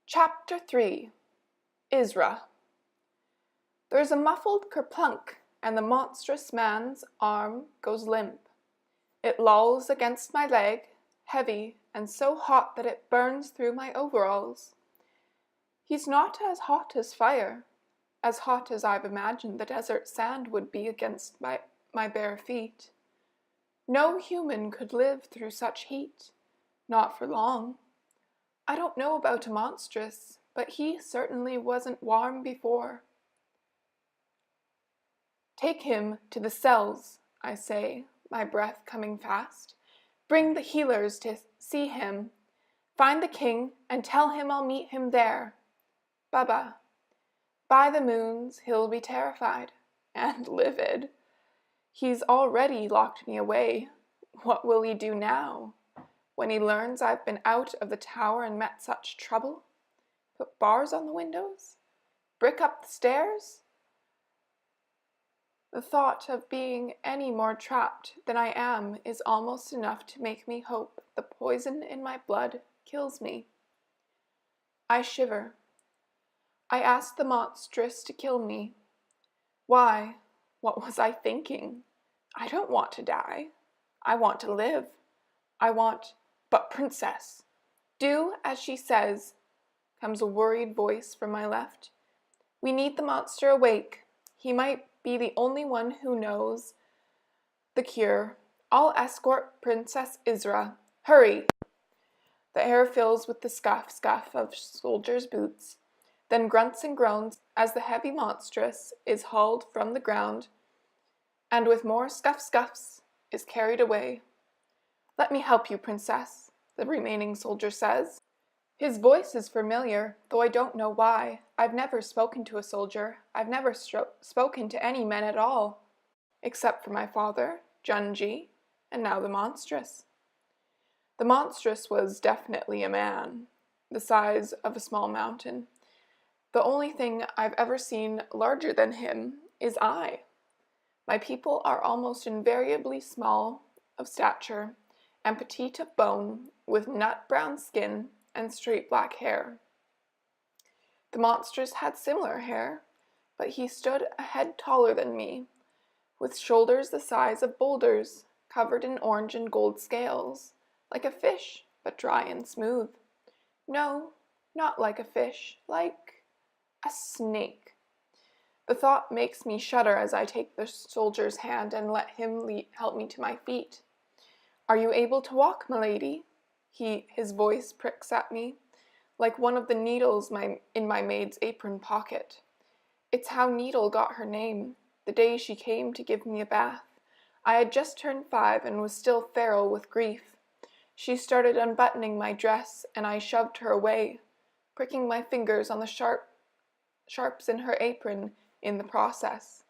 Chapter 3 Isra. There's a muffled kerplunk, and the monstrous man's arm goes limp. It lolls against my leg, heavy and so hot that it burns through my overalls. He's not as hot as hot as I've imagined the desert sand would be against my bare feet. No human could live through such heat, not for long. I don't know about a Monstrous, but he certainly wasn't warm before. Take him to the cells, I say, my breath coming fast. Bring the healers to see him. Find the king and tell him I'll meet him there. Baba. By the moons he'll be terrified and livid. He's already locked me away. What will he do now? When he learns I've been out of the tower and met such trouble? Put bars on the windows? Brick up the stairs? The thought of being any more trapped than I am is almost enough to make me hope the poison in my blood kills me. I shiver. I ask the Monstrous to kill me. Why? What was I thinking? I don't want to die. I want to live. But Princess, do as she says, comes a worried voice from my left. We need the monster awake. He might be the only one who knows the cure. I'll escort Princess Isra. Hurry! The air fills with the scuff of soldiers' boots, then grunts and groans as the heavy Monstrous is hauled from the ground, and with more scuffs is carried away. Let me help you, Princess, the remaining soldier says. His voice is familiar, though I don't know why. I've never spoken to a soldier. I've never spoken to any men at all, except for my father, Junji, and now the Monstrous. The Monstrous was definitely a man, the size of a small mountain. The only thing I've ever seen larger than him is I. My people are almost invariably small of stature and petite of bone, with nut-brown skin and straight black hair. The Monstrous had similar hair, but he stood a head taller than me, with shoulders the size of boulders, covered in orange and gold scales, like a fish, but dry and smooth. No, not like a fish, like a snake. The thought makes me shudder as I take the soldier's hand and let him help me to my feet. Are you able to walk, milady? His voice pricks at me, like one of the needles in my maid's apron pocket. It's how Needle got her name, the day she came to give me a bath. I had just turned 5 and was still feral with grief. She started unbuttoning my dress, and I shoved her away, pricking my fingers on the sharps in her apron in the process.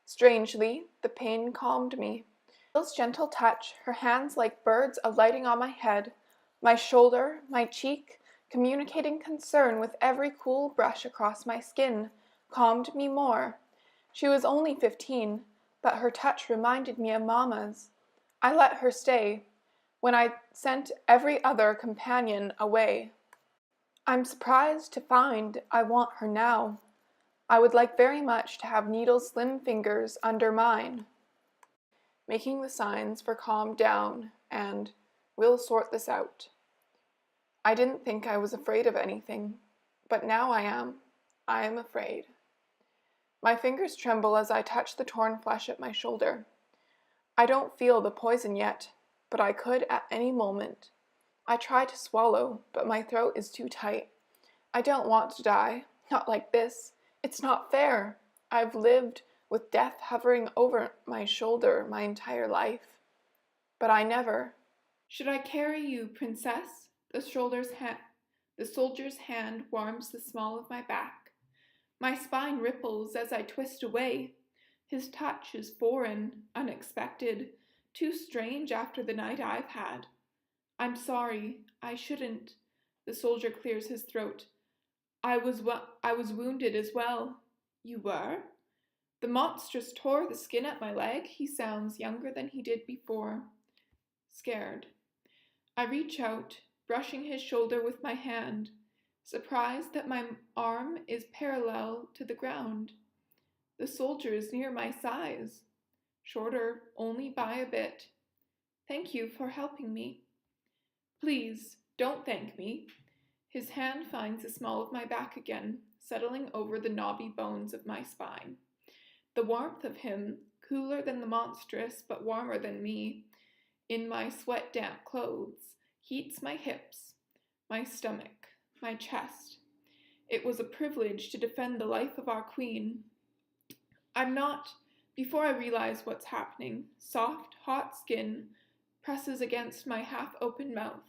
Strangely, the pain calmed me. Needle's gentle touch, her hands like birds alighting on my head, my shoulder, my cheek, communicating concern with every cool brush across my skin, calmed me more. She was only 15, but her touch reminded me of Mama's. I let her stay, when I sent every other companion away. I'm surprised to find I want her now. I would like very much to have Needle's slim fingers under mine, making the signs for calm down and we'll sort this out. I didn't think I was afraid of anything, but now I am. I am afraid. My fingers tremble as I touch the torn flesh at my shoulder. I don't feel the poison yet, but I could at any moment. I try to swallow, but my throat is too tight. I don't want to die, not like this. It's not fair. I've lived with death hovering over my shoulder my entire life. But I never. Should I carry you, Princess? The soldier's hand warms the small of my back. My spine ripples as I twist away. His touch is foreign, unexpected, too strange after the night I've had. I'm sorry, I shouldn't. The soldier clears his throat. I was wounded as well. You were? The Monstrous tore the skin at my leg. He sounds younger than he did before. Scared. I reach out, brushing his shoulder with my hand. surprised that my arm is parallel to the ground. The soldier is near my size, shorter only by a bit. Thank you for helping me. Please, don't thank me. His hand finds the small of my back again, settling over the knobby bones of my spine. The warmth of him, cooler than the monstrous but warmer than me, in my sweat-damp clothes, heats my hips, my stomach, my chest. It was a privilege to defend the life of our queen. Before I realize what's happening, soft, hot skin presses against my half-open mouth.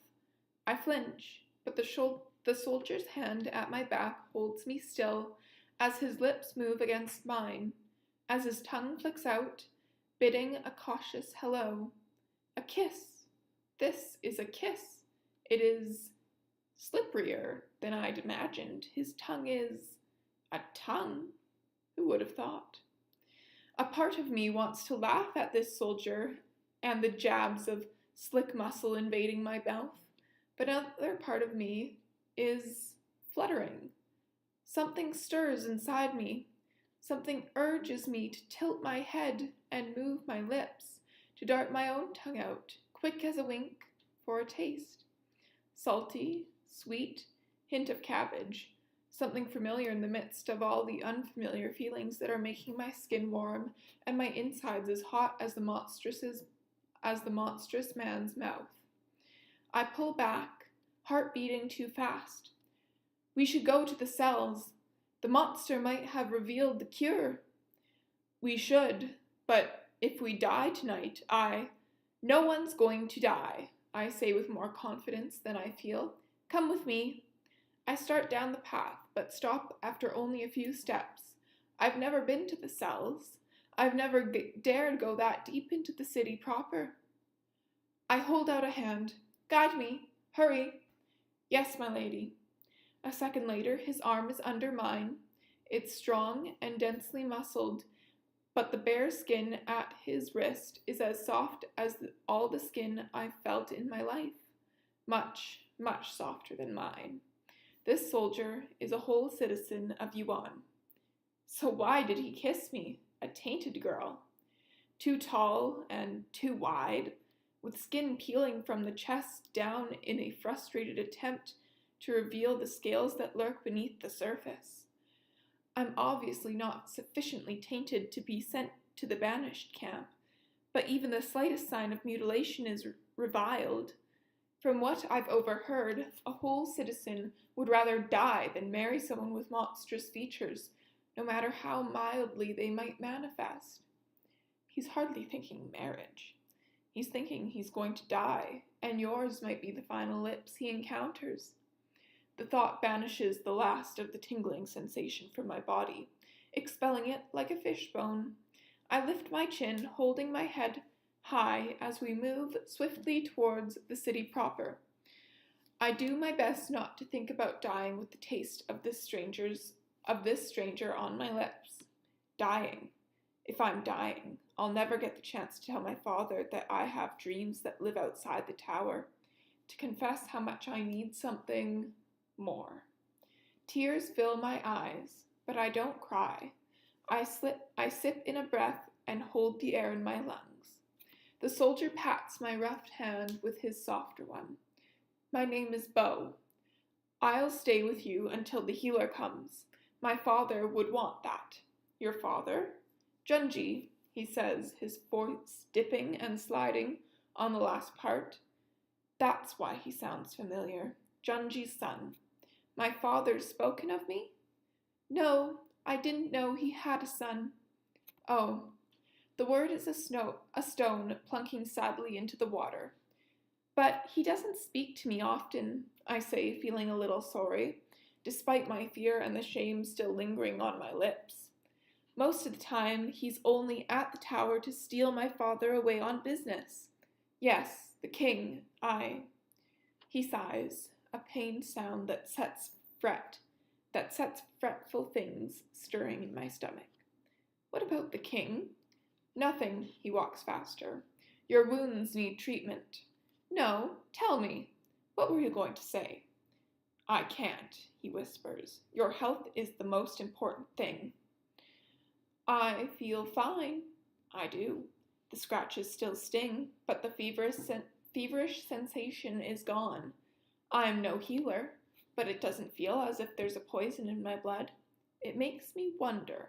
I flinch, but the soldier's hand at my back holds me still as his lips move against mine, as his tongue flicks out, bidding a cautious hello. A kiss. This is a kiss. It is slipperier than I'd imagined. His tongue is a tongue. Who would have thought? A part of me wants to laugh at this soldier and the jabs of slick muscle invading my mouth, but another part of me is fluttering. Something stirs inside me. Something urges me to tilt my head and move my lips, to dart my own tongue out, quick as a wink, for a taste. Salty, sweet, hint of cabbage, something familiar in the midst of all the unfamiliar feelings that are making my skin warm and my insides as hot as the monstrous man's mouth. I pull back, heart beating too fast. We should go to the cells. The monster might have revealed the cure. We should, but if we die tonight, no one's going to die, I say with more confidence than I feel. Come with me. I start down the path, but stop after only a few steps. I've never been to the cells. I've never dared go that deep into the city proper. I hold out a hand. Guide me. Hurry. Yes, my lady. A second later, his arm is under mine. It's strong and densely muscled, but the bare skin at his wrist is as soft as all the skin I've felt in my life. Much, much softer than mine. This soldier is a whole citizen of Yuan. So why did he kiss me, a tainted girl? Too tall and too wide, with skin peeling from the chest down in a frustrated attempt to reveal the scales that lurk beneath the surface. I'm obviously not sufficiently tainted to be sent to the Banished camp, but even the slightest sign of mutilation is reviled. From what I've overheard, a whole citizen would rather die than marry someone with monstrous features, no matter how mildly they might manifest. He's hardly thinking marriage. He's thinking he's going to die, and yours might be the final lips he encounters. The thought banishes the last of the tingling sensation from my body, expelling it like a fishbone. I lift my chin, holding my head high as we move swiftly towards the city proper. I do my best not to think about dying with the taste of this stranger on my lips. Dying. If I'm dying, I'll never get the chance to tell my father that I have dreams that live outside the tower, to confess how much I need something more. Tears fill my eyes, but I don't cry. I sip in a breath and hold the air in my lungs. The soldier pats my rough hand with his softer one. My name is Bo. I'll stay with you until the healer comes. My father would want that. Your father? Junji, he says, his voice dipping and sliding on the last part. That's why he sounds familiar. Junji's son. My father's spoken of me? No, I didn't know he had a son. Oh, the word is a stone plunking sadly into the water. But he doesn't speak to me often, I say, feeling a little sorry, despite my fear and the shame still lingering on my lips. Most of the time, he's only at the tower to steal my father away on business. Yes, the king, He sighs, a pained sound that sets fretful things stirring in my stomach. What about the king? Nothing, he walks faster. Your wounds need treatment. No, tell me. What were you going to say? I can't, he whispers. Your health is the most important thing. I feel fine. I do. The scratches still sting, but the feverish sensation is gone. I am no healer, but it doesn't feel as if there's a poison in my blood. It makes me wonder,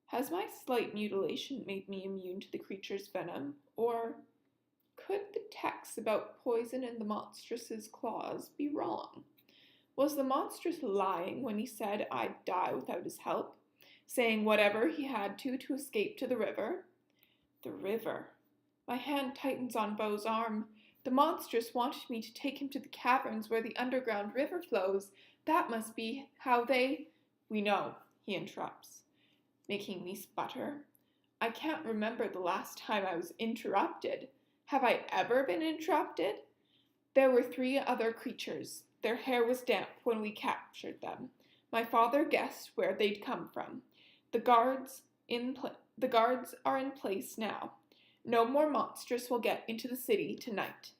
has my slight mutilation made me immune to the creature's venom, or could the text about poison in the Monstrous's claws be wrong? Was the Monstrous lying when he said I'd die without his help, saying whatever he had to escape to the river? The river. My hand tightens on Beau's arm. The Monstrous wanted me to take him to the caverns where the underground river flows. That must be how they... We know, he interrupts, making me sputter. I can't remember the last time I was interrupted. Have I ever been interrupted? There were 3 other creatures. Their hair was damp when we captured them. My father guessed where they'd come from. The guards are in place now. No more Monstrous will get into the city tonight.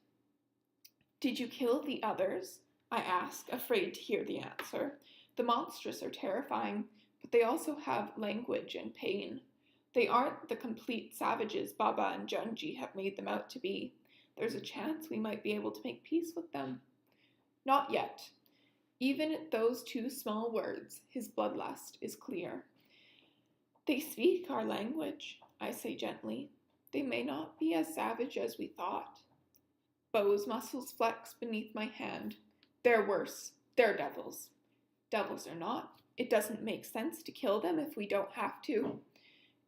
Did you kill the others? I ask, afraid to hear the answer. The Monstrous are terrifying, but they also have language and pain. They aren't the complete savages Baba and Junji have made them out to be. There's a chance we might be able to make peace with them. Not yet. Even at those 2 small words, his bloodlust is clear. They speak our language, I say gently. They may not be as savage as we thought. Beau's muscles flex beneath my hand. They're worse. They're devils. Devils or not, it doesn't make sense to kill them if we don't have to.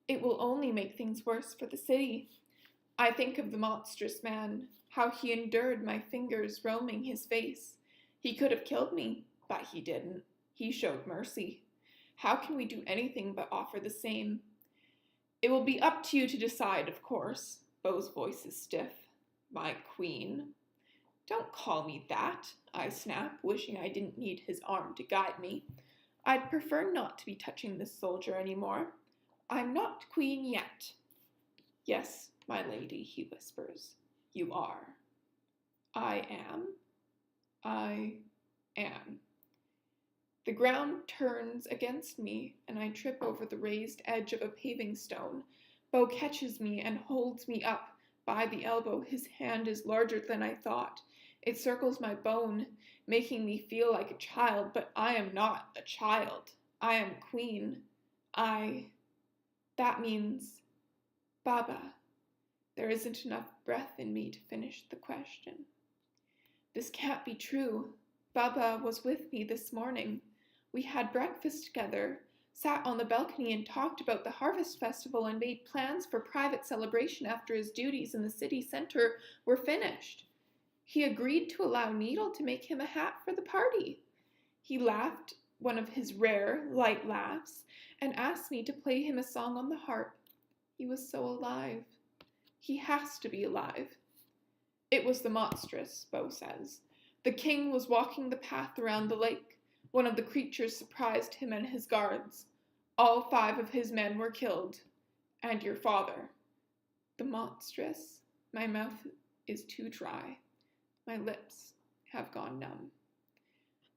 It will only make things worse for the city. I think of the monstrous man, how he endured my fingers roaming his face. He could have killed me, but he didn't. He showed mercy. How can we do anything but offer the same? It will be up to you to decide, of course. Beau's voice is stiff. My queen. Don't call me that, I snap, wishing I didn't need his arm to guide me. I'd prefer not to be touching this soldier anymore. I'm not queen yet. Yes, my lady, he whispers. You are. I am. I am. The ground turns against me, and I trip over the raised edge of a paving stone. Beau catches me and holds me up by the elbow. His hand is larger than I thought. It circles my bone, making me feel like a child, but I am not a child. I am queen. That means Baba. There isn't enough breath in me to finish the question. This can't be true. Baba was with me this morning. We had breakfast together, sat on the balcony and talked about the harvest festival and made plans for private celebration after his duties in the city center were finished. He agreed to allow Needle to make him a hat for the party. He laughed, one of his rare, light laughs, and asked me to play him a song on the harp. He was so alive. He has to be alive. It was the Monstrous, Beau says. The king was walking the path around the lake. One of the creatures surprised him and his guards. All 5 of his men were killed. And your father. The Monstrous. My mouth is too dry. My lips have gone numb.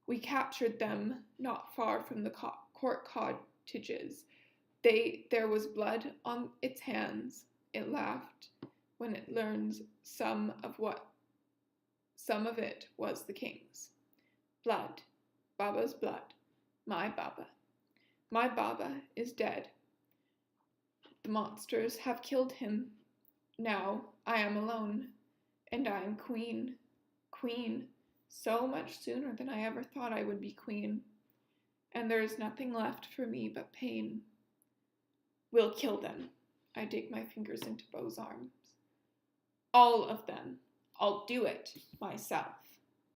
We captured them not far from the court cottages. There was blood on its hands. It laughed when it learned some of it was the king's. Blood. Baba's blood. My Baba. My Baba is dead. The monsters have killed him. Now I am alone, and I am queen. Queen, so much sooner than I ever thought I would be queen. And there is nothing left for me but pain. We'll kill them. I dig my fingers into Beau's arms. All of them. I'll do it myself.